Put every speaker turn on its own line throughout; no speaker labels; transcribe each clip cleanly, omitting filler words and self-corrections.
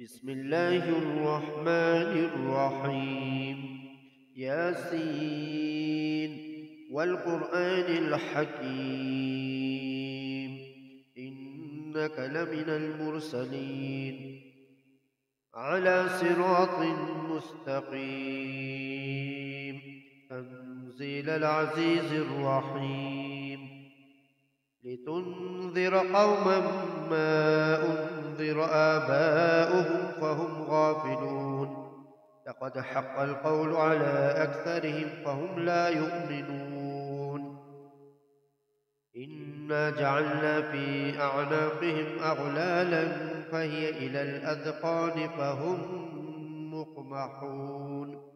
بسم الله الرحمن الرحيم. ياسين والقرآن الحكيم، إنك لمن المرسلين على صراط مستقيم، تنزيل العزيز الرحيم، لتنذر قوما ما أنذر آباؤهم فهم غافلون. لقد حق القول على أكثرهم فهم لا يؤمنون. إنا جعلنا في أعناقهم أغلالا فهي إلى الأذقان فهم مقمحون.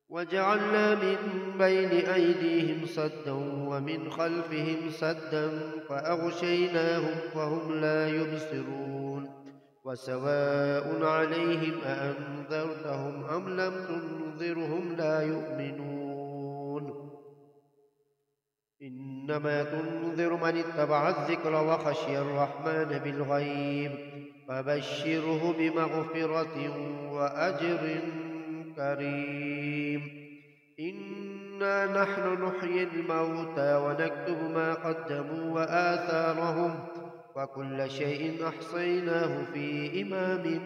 وجعلنا من بين أيديهم سدا ومن خلفهم سدا فأغشيناهم فهم لا يبصرون. وسواء عليهم أأنذرتهم أم لم تنذرهم لا يؤمنون. إنما تنذر من اتبع الذكر وخشي الرحمن بالغيب، فبشره بمغفرة وأجر كريم. إنا نحن نحيي الموتى ونكتب ما قدموا وآثارهم، وكل شيء أحصيناه في إمام